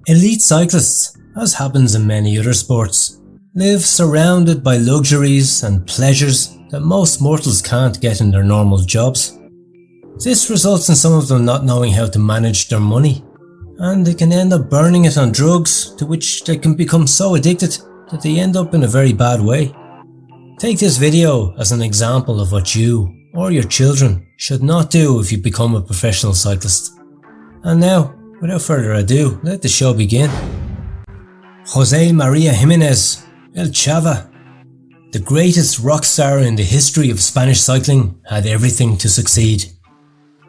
Elite cyclists, as happens in many other sports, live surrounded by luxuries and pleasures that most mortals can't get in their normal jobs. This results in some of them not knowing how to manage their money, and they can end up burning it on drugs to which they can become so addicted that they end up in a very bad way. Take this video as an example of what you or your children should not do if you become a professional cyclist. And now, without further ado, let the show begin. Jose Maria Jimenez, El Chava, the greatest rock star in the history of Spanish cycling, had everything to succeed.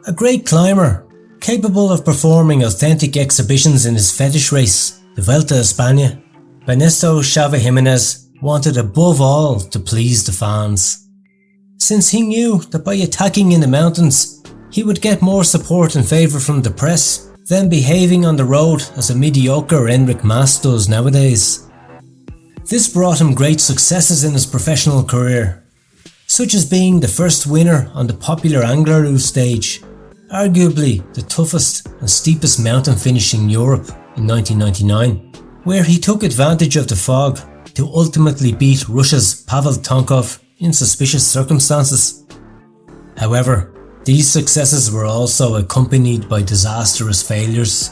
A great climber, capable of performing authentic exhibitions in his fetish race, the Vuelta a España, Ernesto Chava Jimenez wanted above all to please the fans, since he knew that by attacking in the mountains, he would get more support and favour from the press than behaving on the road as a mediocre Enric Mas does nowadays. This brought him great successes in his professional career, such as being the first winner on the popular Angleroo stage, arguably the toughest and steepest mountain finish in Europe in 1999, where he took advantage of the fog to ultimately beat Russia's Pavel Tonkov in suspicious circumstances. However, these successes were also accompanied by disastrous failures,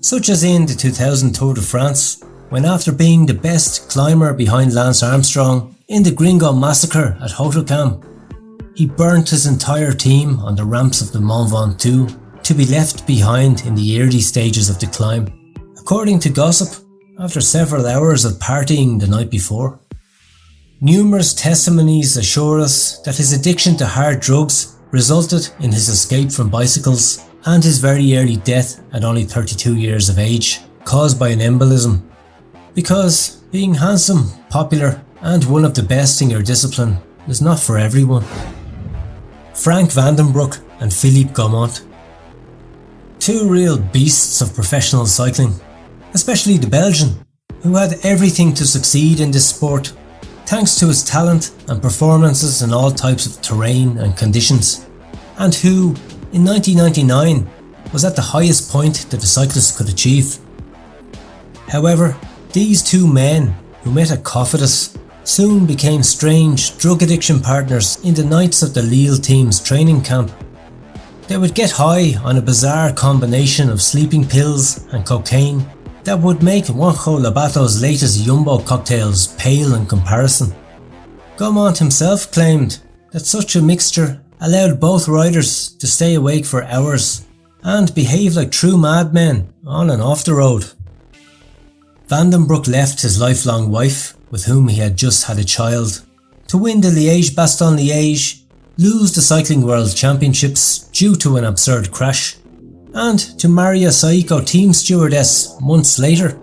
such as in the 2000 Tour de France, when after being the best climber behind Lance Armstrong in the Gringo Massacre at Hautacam, he burnt his entire team on the ramps of the Mont Ventoux to be left behind in the early stages of the climb, according to gossip, after several hours of partying the night before. Numerous testimonies assure us that his addiction to hard drugs resulted in his escape from bicycles and his very early death at only 32 years of age, caused by an embolism. Because being handsome, popular, and one of the best in your discipline is not for everyone. Frank Vandenbroucke and Philippe Gaumont, two real beasts of professional cycling, especially the Belgian, who had everything to succeed in this sport thanks to his talent and performances in all types of terrain and conditions, and who, in 1999, was at the highest point that a cyclist could achieve. However, these two men, who met at Cofidis, soon became strange drug addiction partners in the nights of the Lille team's training camp. They would get high on a bizarre combination of sleeping pills and cocaine that would make Juanjo Lobato's latest Jumbo cocktails pale in comparison. Gaumont himself claimed that such a mixture allowed both riders to stay awake for hours and behave like true madmen on and off the road. Vandenbroucke left his lifelong wife, with whom he had just had a child, to win the Liège-Bastogne-Liège, lose the Cycling World Championships due to an absurd crash, and to marry a Saeco team stewardess months later.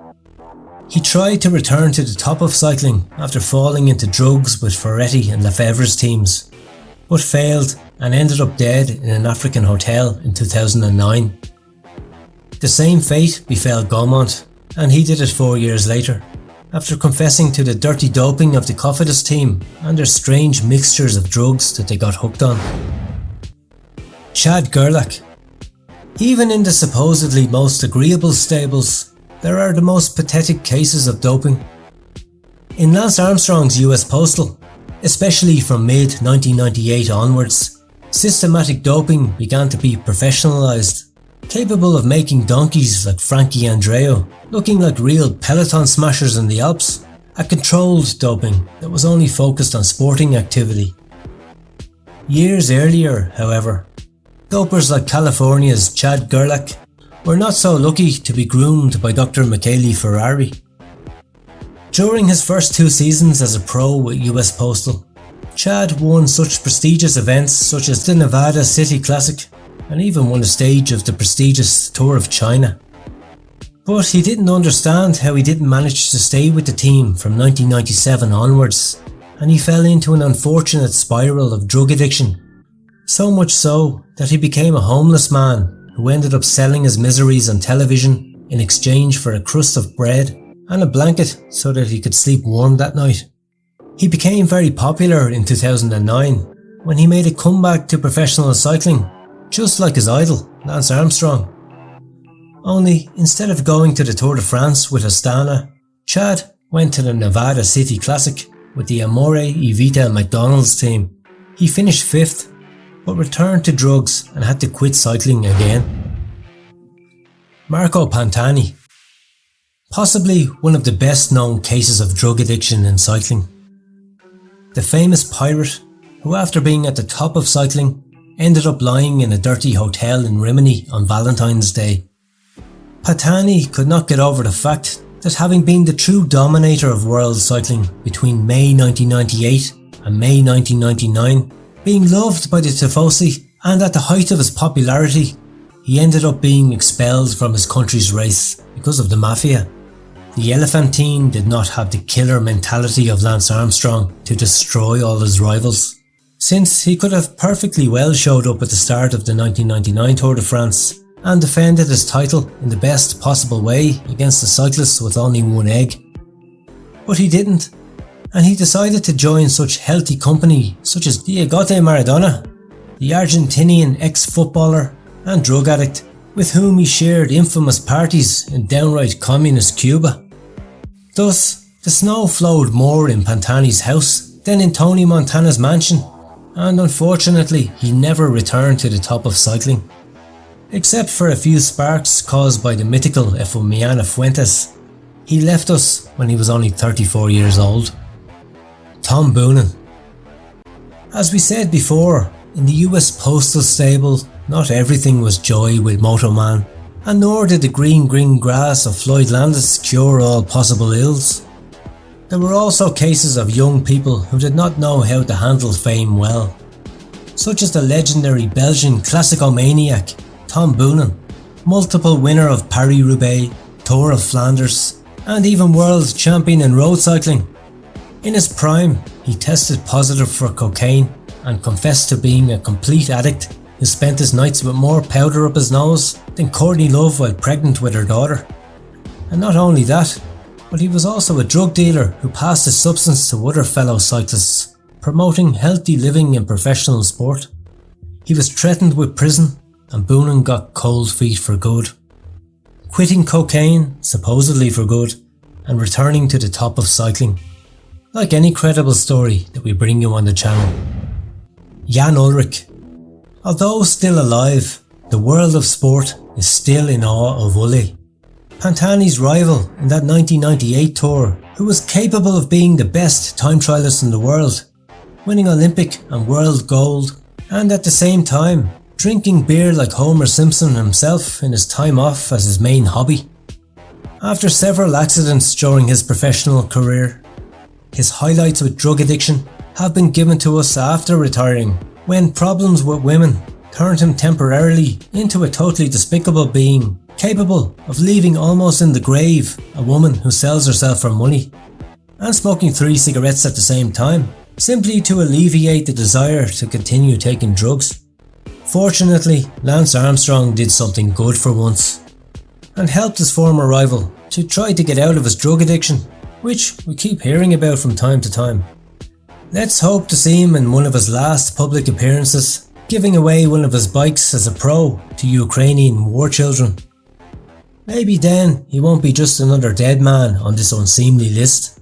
He tried to return to the top of cycling after falling into drugs with Ferretti and Lefebvre's teams, but failed and ended up dead in an African hotel in 2009. The same fate befell Gaumont, and he did it 4 years later, after confessing to the dirty doping of the Cofidis team and their strange mixtures of drugs that they got hooked on. Chad Gerlach. Even in the supposedly most agreeable stables, there are the most pathetic cases of doping. In Lance Armstrong's US Postal, especially from mid-1998 onwards, systematic doping began to be professionalised, capable of making donkeys like Frankie Andreu looking like real peloton smashers in the Alps, a controlled doping that was only focused on sporting activity. Years earlier, however, dopers like California's Chad Gerlach were not so lucky to be groomed by Dr. Michele Ferrari. During his first 2 seasons as a pro with US Postal, Chad won such prestigious events such as the Nevada City Classic and even won a stage of the prestigious Tour of China. But he didn't understand how he didn't manage to stay with the team from 1997 onwards, and he fell into an unfortunate spiral of drug addiction. So much so that he became a homeless man who ended up selling his miseries on television in exchange for a crust of bread and a blanket so that he could sleep warm that night. He became very popular in 2009 when he made a comeback to professional cycling, just like his idol, Lance Armstrong. Only instead of going to the Tour de France with Astana, Chad went to the Nevada City Classic with the Amore y Vita McDonald's team. He finished 5th, but returned to drugs and had to quit cycling again. Marco Pantani. Possibly one of the best known cases of drug addiction in cycling. The famous pirate who, after being at the top of cycling, ended up lying in a dirty hotel in Rimini on Valentine's Day. Pantani could not get over the fact that, having been the true dominator of world cycling between May 1998 and May 1999, being loved by the Tifosi and at the height of his popularity, he ended up being expelled from his country's race because of the mafia. The Elephantine did not have the killer mentality of Lance Armstrong to destroy all his rivals, since he could have perfectly well showed up at the start of the 1999 Tour de France and defended his title in the best possible way against the cyclists with only one egg. But he didn't, and he decided to join such healthy company such as Diego Maradona, the Argentinian ex-footballer and drug addict with whom he shared infamous parties in downright communist Cuba. Thus, the snow flowed more in Pantani's house than in Tony Montana's mansion, and unfortunately he never returned to the top of cycling. Except for a few sparks caused by the mythical Efumiana Fuentes, he left us when he was only 34 years old. Tom Boonen. As we said before, in the US Postal Stable, not everything was joy with Motoman, and nor did the green grass of Floyd Landis cure all possible ills. There were also cases of young people who did not know how to handle fame well, such as the legendary Belgian classicomaniac Tom Boonen, multiple winner of Paris-Roubaix, Tour of Flanders, and even world champion in road cycling. In his prime, he tested positive for cocaine and confessed to being a complete addict who spent his nights with more powder up his nose than Courtney Love while pregnant with her daughter. And not only that, but he was also a drug dealer who passed his substance to other fellow cyclists, promoting healthy living in professional sport. He was threatened with prison, and Boonen got cold feet for good, quitting cocaine, supposedly for good, and returning to the top of cycling. Like any credible story that we bring you on the channel. Jan Ullrich. Although still alive, the world of sport is still in awe of Uli, Pantani's rival in that 1998 Tour, who was capable of being the best time trialist in the world, winning Olympic and world gold, and at the same time drinking beer like Homer Simpson himself in his time off as his main hobby. After several accidents during his professional career, his highlights with drug addiction have been given to us after retiring, when problems with women turned him temporarily into a totally despicable being, capable of leaving almost in the grave a woman who sells herself for money, and smoking 3 cigarettes at the same time, simply to alleviate the desire to continue taking drugs. Fortunately, Lance Armstrong did something good for once, and helped his former rival to try to get out of his drug addiction, which we keep hearing about from time to time. Let's hope to see him in one of his last public appearances, giving away one of his bikes as a pro to Ukrainian war children. Maybe then he won't be just another dead man on this unseemly list.